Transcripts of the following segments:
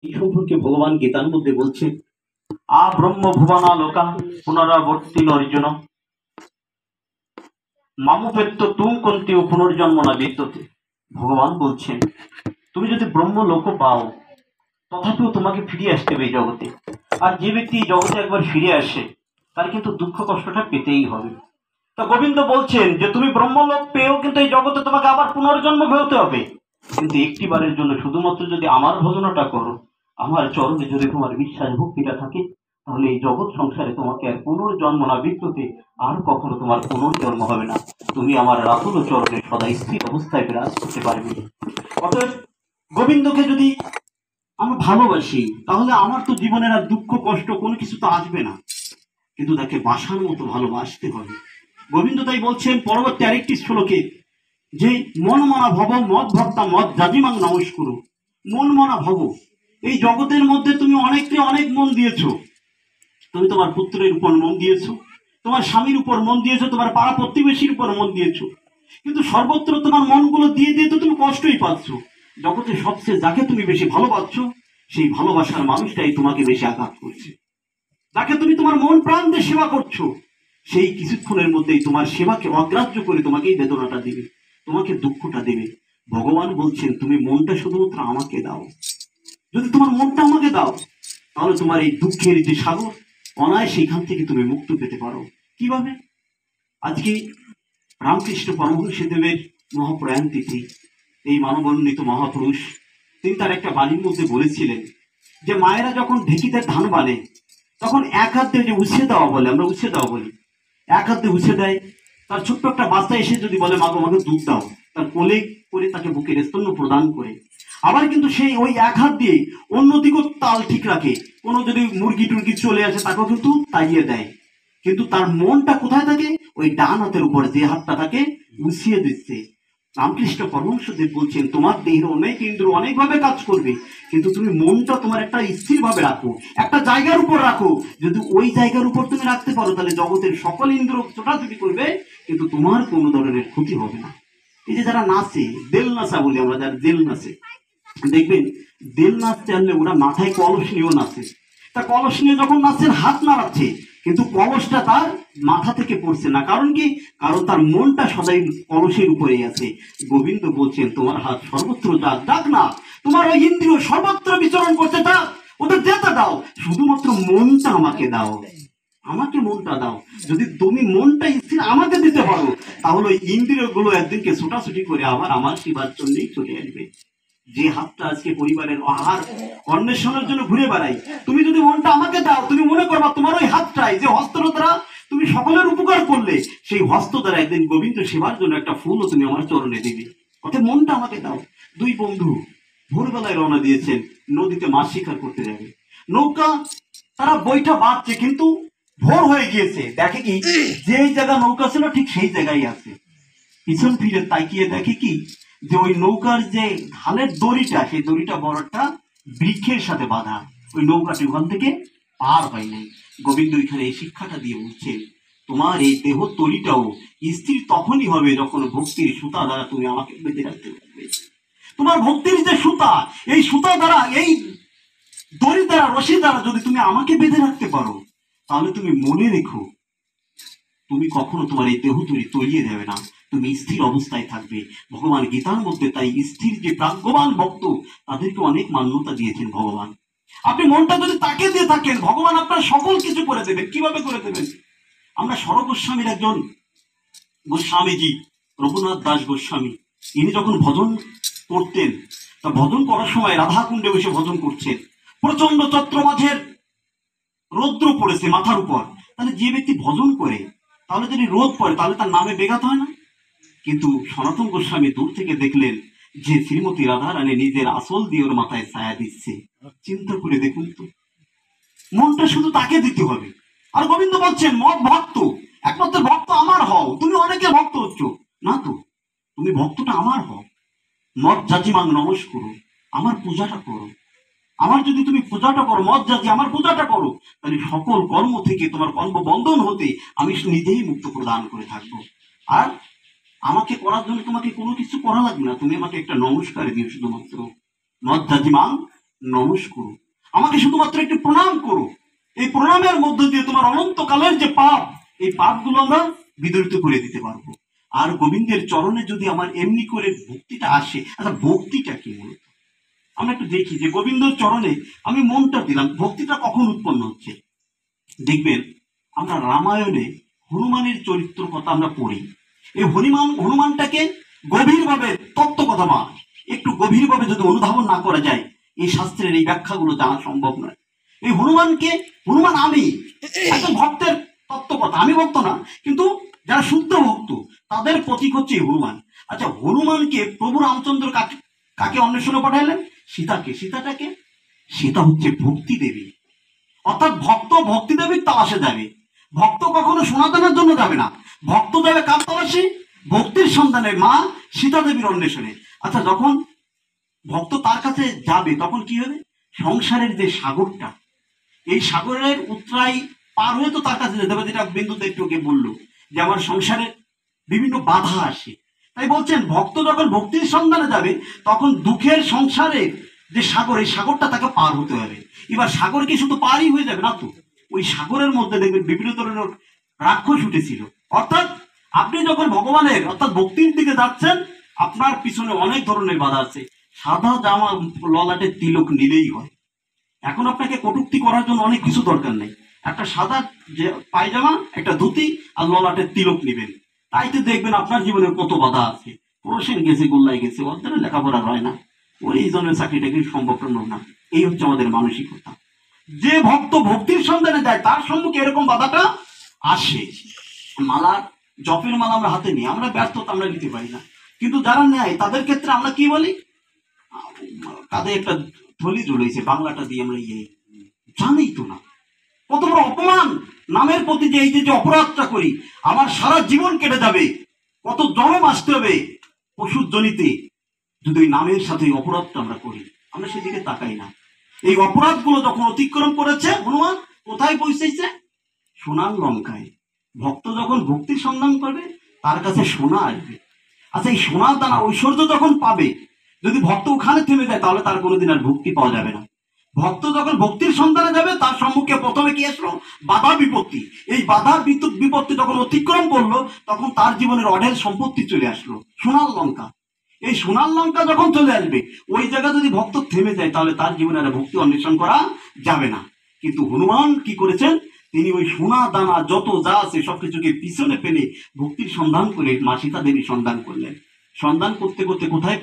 এই সম্পর্কে ভগবান গীতার মধ্যে বলছেন, আ ব্রহ্ম ভুবনা লোকা পুনরাবর্তী অর্জুন মামুপেত্য তুম কন্তিও পুনর্জন্ম না বিদ্যতে। ভগবান বলছেন, তুমি যদি ব্রহ্ম লোক পাও, তথাপিও তোমাকে ফিরে আসতে হবে এই জগতে। আর যে ব্যক্তি এই জগতে একবার ফিরে আসে, তার কিন্তু দুঃখ কষ্টটা পেতেই হবে। তো গোবিন্দ বলছেন যে তুমি ব্রহ্মলোক পেয়েও কিন্তু এই জগতে তোমাকে আবার পুনর্জন্ম হতে হবে, কিন্তু একটি বারের জন্য শুধুমাত্র যদি আমার ভজনটা করো, আমার চরণে যদি তোমার বিশ্বাস ভক্তিটা থাকে, তাহলে এই জগৎ সংসারে তোমাকে আর পুনর্জন্ম না বিদ্যুতে আর কখনো তোমার পুনর্জন্ম হবে না। তুমি আমার রাতুল চরণে সদা স্থির অবস্থায় বিরাজ করতে পারবে। অতএব গোবিন্দকে যদি আমরা ভালোবাসি, তাহলে আমার তো জীবনের আর দুঃখ কষ্ট কোনো কিছু তো আসবে না, কিন্তু তাকে বাসার মতো ভালোবাসতে হবে। গোবিন্দ তাই বলছেন পরবর্তী আরেকটি শ্লোকে যে মন মনা ভব মদ ভক্তা মদ জাজিমাং নমস্কুরু। মন মনা ভব, এই জগতের মধ্যে তুমি অনেককে অনেক মন দিয়েছো। তুমি তোমার পুত্রের উপর মন দিয়েছো, তোমার স্বামীর উপর মন দিয়েছো, তোমার পাড়া প্রতিবেশীর উপর মন দিয়েছো, কিন্তু সর্বত্র তোমার মনগুলো দিয়ে দিয়ে তো তুমি কষ্টই পাচ্ছ। জগতে সবচেয়ে যাকে তুমি বেশি ভালোবাসছো, সেই ভালোবাসার মানুষটাই তোমাকে বেশি আঘাত করছে। যাকে তুমি তোমার মন প্রাণ দিয়ে সেবা করছো, সেই কিছুক্ষণের মধ্যেই তোমার সেবাকে অগ্রাহ্য করে তোমাকে এই বেদনাটা দিবে, তোমাকে দুঃখটা দেবে। ভগবান বলছেন তুমি মনটা শুধুমাত্র আমাকে দাও। যদি তোমার মনটা আমাকে দাও, তাহলে তোমার এই দুঃখের যে সাগর, অনায় সেখান থেকে তুমি মুক্ত পেতে পারো। কিভাবে? আজকে রামকৃষ্ণ পরমহংসদেবের মহাপ্রয়াণ তিথি। এই মানবান্বিত মহাপুরুষ তিনি তার একটা বাণীর মধ্যে বলেছিলেন যে মায়েরা যখন ঢেকিতে ধান বানে, তখন এক হাত দিয়ে যে উছিয়ে দেওয়া বলে, আমরা উছিয়ে দেওয়া বলি, এক হাত দিয়ে উছিয়ে দেয়। তার ছোট্ট একটা বাচ্চা এসে যদি বলে মা আমাকে দুধ দাও, তার কোলে করে তাকে বুকের স্তন্য প্রদান করে। আবার কিন্তু সেই ওই এক হাত দিয়ে অন্যদিকেও তাল ঠিক রাখে, কোনো যদি মুরগি টুরগি চলে আসে তাকেও কিন্তু তাইয়ে দেয়। কিন্তু তার মনটা কোথায় থাকে? ওই ডান হাতের উপর যে হাতটা তাকে উছিয়ে দিচ্ছে। রামকৃষ্ণ পরমহংসদেব বলছেন তোমার দেহের অনেক ইন্দ্র অনেকভাবে কাজ করবে, কিন্তু তুমি মনটা তোমার একটা স্থির ভাবে রাখো, একটা জায়গার উপর রাখো। যদি ওই জায়গার উপর তুমি রাখতে পারো, তাহলে জগতের সকল ইন্দ্র ছোটাছুটি করবে, কিন্তু তোমার কোনো ধরনের ক্ষতি হবে না। এই যে যারা নাচে, দেল নাচা বলি আমরা, যারা দেল নাচে, দেখবেন দেল নাচতে আনলে ওরা মাথায় কলস নিয়েও নাচে। তা কলস নিয়ে যখন নাচছেন হাত নাড়াচ্ছে, কিন্তু কলসটা তার মাথা থেকে পড়ছে না। কারণ কি? কারণ তার মনটা সদাই কলসের উপরেই আছে। গোবিন্দ বলছেন তোমার হাত সর্বত্র যাক, ডাক না, তোমার ওই ইন্দ্রিয় সর্বত্র বিচরণ করতে থাক, ওদের যেতে দাও, শুধুমাত্র মনটা আমাকে দাও, আমাকে মনটা দাও। যদি তুমি মনটা স্থির আমাকে দিতে পারো, তাহলে ওই ইন্দ্রিয় গুলো একদিনকে ছোটাছুটি করে আবার আমার সেবার জন্যই চলে আসবে। যে হাতটা আজকে পরিবারের আহার অন্বেষণের জন্য ঘুরে বেড়াই, তুমি যদি মনটা আমাকে দাও, তুমি মনে করবা তোমার ওই হাতটাই যে হস্তর দ্বারা তুমি সকলের উপকার করলে, সেই হস্ত দ্বারা একদিন গোবিন্দ সেবার জন্য একটা ফুলও তুমি আমার চরণে দিবে। অর্থাৎ মনটা আমাকে দাও। দুই বন্ধু ভোরবেলায় রওনা দিয়েছেন, নদীতে মাছ শিকার করতে যাবে। নৌকা তারা বইটা বাঁধছে, কিন্তু ভোর হয়ে গিয়েছে। দেখে কি, যেই জায়গা নৌকা ছিল ঠিক সেই জায়গায় আছে। পিছন ফিরে তাকিয়ে দেখে কি, যে ওই নৌকার যে ধানের দড়িটা, সেই দড়িটা বড় একটা বৃক্ষের সাথে বাঁধা। ওই নৌকাটি ওখান থেকে পার হয় নাই। গোবিন্দ এখানে এই শিক্ষাটা দিয়ে বলছেন তোমার এই দেহ তলিটাও স্থির তখনই হবে যখন ভক্তির সুতা দ্বারা তুমি আমাকে বেঁধে রাখতে পারবে। তোমার ভক্তির যে সুতা, এই সুতা দ্বারা, এই দড়ি দ্বারা, রশি দ্বারা যদি তুমি আমাকে বেঁধে রাখতে পারো, তাহলে তুমি মনে রেখো তুমি কখনো তোমার এই দেহ তৈরি তলিয়ে যাবে না, তুমি স্থির অবস্থায় থাকবে। ভগবান গীতার মধ্যে তাই স্থির যে প্রাজ্ঞবান ভক্ত, তাদেরকে অনেক মান্যতা দিয়েছেন ভগবান। আপনি মনটা যদি তাকে দিয়ে থাকেন, ভগবান আপনার সকল কিছু করে দেবেন। কিভাবে করে দেবেন? আমরা সর গোস্বামীর একজন গোস্বামীজি, রঘুনাথ দাস গোস্বামী, ইনি যখন ভজন করতেন, তা ভজন করার সময় রাধা কুণ্ডে বসে ভজন করছেন, প্রচন্ড চৈত্র মাঝের রৌদ্র পড়েছে মাথার উপর। তাহলে যে ব্যক্তি ভজন করে, তাহলে যদি রোদ পড়ে, তাহলে তার নামে বেঘাত হয় না? কিন্তু সনাতন গোস্বামী দূর থেকে দেখলেন যে শ্রীমতী রাধা রানী নিজের আসল দিয়ে ওর মাথায় ছায়া দিচ্ছে। চিন্তা করে দেখুন তো, মনটা শুধু তাকে দিতে হবে। আর গোবিন্দ বলছেন মত ভক্ত, একমাত্র ভক্ত আমার হও। তুমি অনেকে ভক্ত হচ্ছ না তো, তুমি ভক্তটা আমার হও। মত জাতিমাং নমস্কার, আমার পূজাটা করো। আমার যদি তুমি পূজাটা করো, মত জাতি আমার পূজাটা করো, তাহলে সকল কর্ম থেকে তোমার কর্ম বন্ধন হতে আমি নিজেই মুক্ত প্রদান করে থাকবো। আর আমাকে করার জন্য তোমাকে কোনো কিছু করা লাগবে না, তুমি আমাকে একটা নমস্কার দিও শুধুমাত্র। মত জাতিমাং নমস্কার, আমাকে শুধুমাত্র একটু প্রণাম করো। এই প্রণামের মধ্য দিয়ে তোমার অনন্তকালের যে পাপ, এই পাপগুলো আমরা বিদরিত করে দিতে পারবো। আর গোবিন্দের চরণে যদি আমার এমনি করে ভক্তিটা আসে, আচ্ছা ভক্তিটা কি মূলত আমরা একটু দেখি যে গোবিন্দর চরণে আমি মনটা দিলাম, ভক্তিটা কখন উৎপন্ন হচ্ছে। দেখবেন আমরা রামায়ণে হনুমানের চরিত্র কথা আমরা পড়ি। এই হনুমানটাকে গভীরভাবে তত্ত্বকথা একটু গভীরভাবে যদি অনুধাবন না করা যায়, এই শাস্ত্রের এই ব্যাখ্যাগুলো জানা সম্ভব নয়। এই হনুমান আমি একজন ভক্তের তত্ত্বকথা, আমি ভক্ত না, কিন্তু যারা শুদ্ধ ভক্ত তাদের প্রতীক হচ্ছে এই হনুমান। আচ্ছা, হনুমানকে প্রভু রামচন্দ্র কাকে অন্বেষণে পাঠাইলেন? সীতাটাকে। সীতা হচ্ছে ভক্তি দেবী, অর্থাৎ ভক্ত ভক্তি দেবীর তালাশে যাবে। ভক্ত কখনো সনাতনের জন্য যাবে না, ভক্ত যাবে কার তালাশে? ভক্তির সন্ধানে, মা সীতা দেবীর অন্বেষণে। আচ্ছা, যখন ভক্ত তার কাছে যাবে তখন কি হবে? সংসারের যে সাগরটা, এই সাগরের উত্তরাই পার হয়ে তো তার কাছে যেতে হবে, যেটা বিন্দুতে একটু বললো যে আমার সংসারে বিভিন্ন বাধা আসে। তাই বলছেন ভক্ত যখন ভক্তির সন্ধানে যাবে তখন দুঃখের সংসারে যে সাগর, এই সাগরটা তাকে পার হতে হবে। এবার সাগর কি শুধু পারই হয়ে যাবে না তো, ওই সাগরের মধ্যে দেখবেন বিভিন্ন ধরনের রাক্ষস উঠেছিল। অর্থাৎ আপনি যখন ভগবানের অর্থাৎ ভক্তির দিকে যাচ্ছেন, আপনার পিছনে অনেক ধরনের বাধা আছে। সাদা জামা ললাটে তিলক নিলেই হয়। এখন আপনাকে কটূক্তি করার জন্য অনেক কিছু দরকার নেই, একটা সাদা যে পায়জামা, একটা ধুতি আর ললাটের তিলক নেবেন, তাইতে দেখবেন আপনার জীবনে কত বাধা আছে। প্রসেন গেছে, গোল্লাই গেছে, ওদের লেখাপড়া হয় না, ওর এই জনের চাকরিটা কিন্তু সম্ভব না। এই হচ্ছে আমাদের মানসিকতা। যে ভক্ত ভক্তির সন্ধানে যায় তার সম্মুখে এরকম বাধাটা আসে। মালার জপের মালা আমরা হাতে নিই, আমরা ব্যর্থতা আমরা নিতে পারি না, কিন্তু যারা নেয় তাদের ক্ষেত্রে আমরা কি বলি? কাঁধে একটা থলি ঝুলেছে, বাংলাটা দিয়ে আমরা জানি তো না কত বড় অপমান। নামের প্রতি যে এই যে অপরাধটা করি, আমার সারা জীবন কেটে যাবে, কত জনম আসতে হবে পশুর জনিতে, যদি ওই নামের সাথে অপরাধটা আমরা করি, আমরা সেদিকে তাকাই না। এই অপরাধগুলো যখন অতিক্রম করেছে হনুমান, কোথায় পৌঁছেছে? সোনার লঙ্কায়। ভক্ত যখন ভক্তির সন্ধান করবে তার কাছে সোনা আসবে। আচ্ছা, এই সোনার দানা ঐশ্বর্য যখন পাবে, যদি ভক্ত ওখানে থেমে যায় তাহলে তার কোনোদিন আর ভক্তি পাওয়া যাবে না। ভক্ত যখন ভক্তির সন্ধানে যাবে তার সম্মুখে প্রথমে কি আসলো? বাধা বিপত্তি। এই বাধা বিপত্তি যখন অতিক্রম করলো তখন তার জীবনের অঢেল সম্পত্তি চলে আসলো, সোনার লঙ্কা। এই সোনার লঙ্কা যখন চলে আসবে, ওই জায়গা যদি ভক্ত থেমে যায় তাহলে তার জীবনে আর ভক্তি অন্বেষণ করা যাবে না। কিন্তু হনুমান কি করেছেন? তিনি ওই সোনা দানা যত যা আছে সবকিছুকে পিছনে ফেলে ভক্তির সন্ধান করে মা সীতা দেবীর সন্ধান করলেন। সন্ধান করতে করতে কোথায়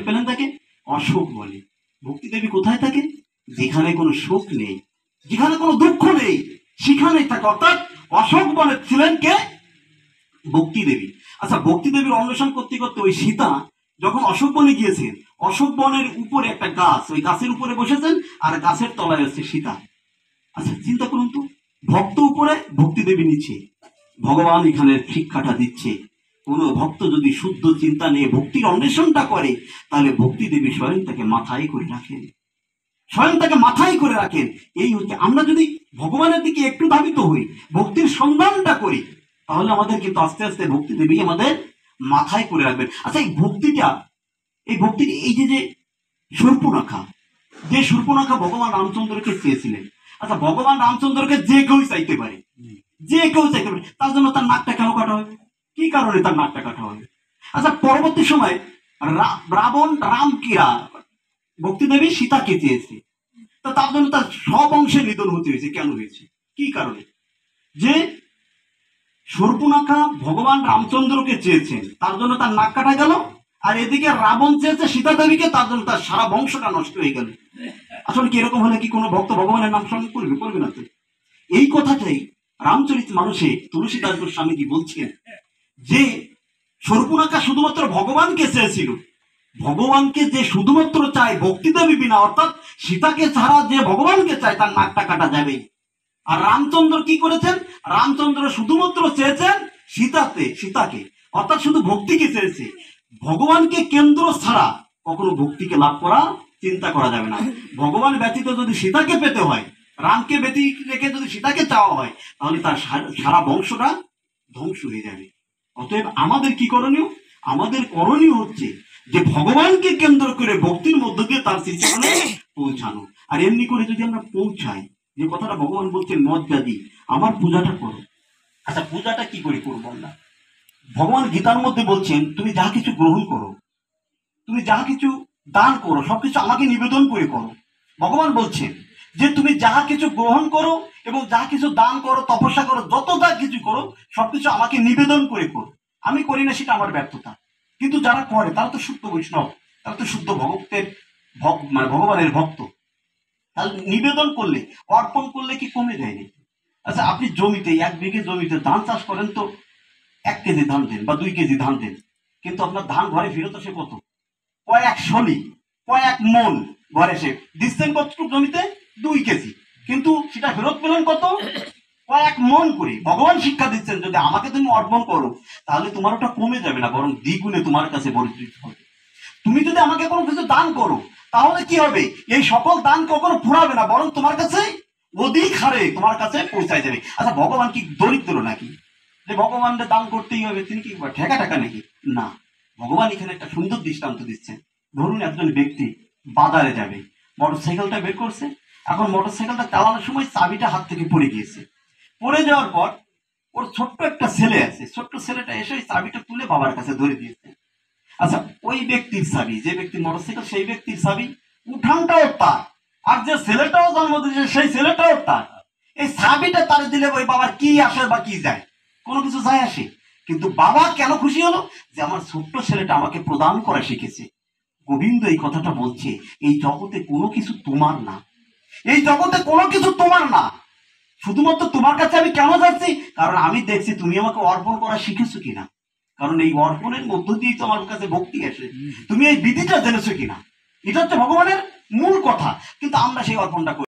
পেলেন তাকে? অশোক বলে। ভক্তি দেবী কোথায় থাকে? যেখানে কোনো শোক নেই, যেখানে কোনো দুঃখ নেই, সেখানেই থাকে। অর্থাৎ অশোক বনে ছিলেন কে? ভক্তি দেবী। আচ্ছা, ভক্তি দেবীর অন্বেষণ করতে করতে ওই সীতা যখন অশোক বনে গিয়েছেন, অশোক বনের উপরে একটা গাছ, ওই গাছের উপরে বসেছেন আর গাছের তলায় হচ্ছে সীতা। আচ্ছা, চিন্তা করুন তো, ভক্ত উপরে, ভক্তি দেবী নিচে। ভগবান এখানে শিক্ষাটা দিচ্ছে, কোন ভক্ত যদি শুদ্ধ চিন্তা নিয়ে ভক্তির অন্বেষণটা করে তাহলে ভক্তি দেবী স্বয়ং তাকে মাথায় করে রাখেন, স্বয়ং তাকে মাথায় করে রাখেন। এই হচ্ছে, আমরা যদি ভগবানের দিকে একটু ধাবিত হই, ভক্তির সন্ধানটা করি, তাহলে আমাদের কিন্তু আস্তে আস্তে ভক্তি দেবী আমাদের মাথায় করে রাখবেন। আচ্ছা, এই ভক্তির এই যে শূর্পণখা, যে শূর্পণখা ভগবান রামচন্দ্রকে চেয়েছিলেন। আচ্ছা, ভগবান রামচন্দ্রকে যে কেউ চাইতে পারে, যে কেউ চাইতে পারে, তার জন্য তার নাকটা কেন কাটা হবে? কি কারণে তার নাকটা কাটা হবে? আচ্ছা, পরবর্তী সময় রাম কিরা ভক্তি দেবী সীতাকে চেয়েছে, তো তার জন্য তার সব অংশে নিধন হতে হয়েছে। কেন হয়েছে? কি কারণে? যে শূর্পণখা ভগবান রামচন্দ্রকে চেয়েছেন, তার জন্য তার নাক কাটা গেল, আর এদিকে রাবণ চেয়েছে সীতা দেবীকে, তার জন্য তার সারা বংশটা নষ্ট হয়ে গেল। আসলে কি এরকম হলে কি কোনো ভক্ত ভগবানের নাম স্মরণ করবে? করবে না তো। এই কথাটাই রামচরিত মানুষে তুলসীদাস গোস্বামীজি বলছেন যে শূর্পণখা শুধুমাত্র ভগবানকে চেয়েছিল, ভগবানকে যে শুধুমাত্র চায় ভক্তি দেবী বিনা, অর্থাৎ সীতাকে ছাড়া যে ভগবানকে চায় তার নাকটা কাটা যাবে। আর রামচন্দ্র কি করেছেন? রামচন্দ্র শুধুমাত্র চেয়েছেন সীতাকে, অর্থাৎ শুধু ভক্তিকে চেয়েছে। ভগবানকে কেন্দ্র ছাড়া কখনো ভক্তিকে লাভ করা চিন্তা করা যাবে না। ভগবান ব্যতীত যদি সীতাকে পেতে হয়, রামকে ব্যতীত রেখে যদি সীতাকে চাওয়া হয়, তাহলে তার সারা বংশটা ধ্বংস হয়ে যাবে। অতএব আমাদের কি করণীয়? আমাদের করণীয় হচ্ছে যে ভগবানকে কেন্দ্র করে ভক্তির মধ্য দিয়ে তার শ্রীচরণে পৌঁছানো। আর এমনি করে যদি আমরা পৌঁছাই, যে কথাটা ভগবান বলছেন মর্যাদি, আমার পূজাটা করো। আচ্ছা, পূজাটা কি করে করবো আমরা? ভগবান গীতার মধ্যে বলছেন তুমি যা কিছু গ্রহণ করো, তুমি যা কিছু দান করো, সবকিছু আমাকে নিবেদন করে করো। ভগবান বলছেন যে তুমি যা কিছু গ্রহণ করো এবং যা কিছু দান করো, তপস্যা করো, যত যা কিছু করো সবকিছু আমাকে নিবেদন করে করো। আমি করি না, সেটা আমার ব্যর্থতা। কিন্তু যারা করে তারা তো শুদ্ধ বৈষ্ণব, তারা তো শুদ্ধ ভক্তের মানে ভগবানের ভক্ত। তাহলে নিবেদন করলে, অর্পণ করলে কি কমে যায় নাকি? আচ্ছা, আপনি জমিতে 1 বিঘে জমিতে ধান চাষ করেন, তো 1 কেজি ধান দেন বা 2 কেজি ধান দেন, কিন্তু আপনার ধান ঘরে ফেরত আসে কত? কয়েক শলি, কয়েক মন ঘরে এসে দিচ্ছেন কতটুকু জমিতে? 2 কেজি, কিন্তু সেটা ফেরত পেলেন কত? কয়েক মন করে। ভগবান শিক্ষা দিচ্ছেন যদি আমাকে তুমি অর্পণ করো তাহলে তোমার ওটা কমে যাবে না, বরং দ্বিগুণে তোমার কাছে বর্ধিত হবে। তুমি যদি আমাকে কোনো কিছু দান করো তাহলে কি হবে? এই সকল দান কখনো ফুরাবে না, বরং তোমার কাছে অধিক হারে তোমার কাছে পৌঁছায় যাবে। আচ্ছা, ভগবান কি দরিদ্র নাকি যে ভগবানকে দান করতেই হবে? তিনি কি ঠেকা টাকা নাকি? না, ভগবান এখানে একটা সুন্দর দৃষ্টান্ত দিচ্ছেন। ধরুন একজন ব্যক্তি বাজারে যাবে, মোটরসাইকেলটা বের করছে। এখন মোটরসাইকেলটা চালানোর সময় চাবিটা হাত থেকে পড়ে গিয়েছে। পড়ে যাওয়ার পর ওর ছোট্ট একটা ছেলে আছে, ছোট্ট ছেলেটা এসে ওই চাবিটা তুলে বাবার কাছে ধরে দিয়েছে। আচ্ছা, ওই ব্যক্তির চাবি, যে ব্যক্তির মোটরসাইকেল সেই ব্যক্তির চাবি, উঠানটাও তার, আর যে ছেলেটাও জন্ম দিয়েছে সেই ছেলেটাও তার। এই চাবিটা তার দিলে ওই বাবার কি আসে বা কি যায়? কোনো কিছু যায় আসে। কিন্তু বাবা কেন খুশি হলো? যে আমার ছোট্ট ছেলেটা আমাকে প্রদান করা শিখেছে। গোবিন্দ এই কথাটা বলছে, এই জগতে কোনো কিছু তোমার না, এই জগতে কোনো কিছু তোমার না। শুধুমাত্র তোমার কাছে আমি কেন যাচ্ছি? কারণ আমি দেখছি তুমি আমাকে অর্পণ করা শিখেছো কিনা। কারণ এই অর্পণের মধ্য দিয়েই তো আমার কাছে ভক্তি আসে। তুমি এই বিধিটা জেনেছো কিনা, এটা হচ্ছে ভগবানের মূল কথা। কিন্তু আমরা সেই অর্পণটা করি।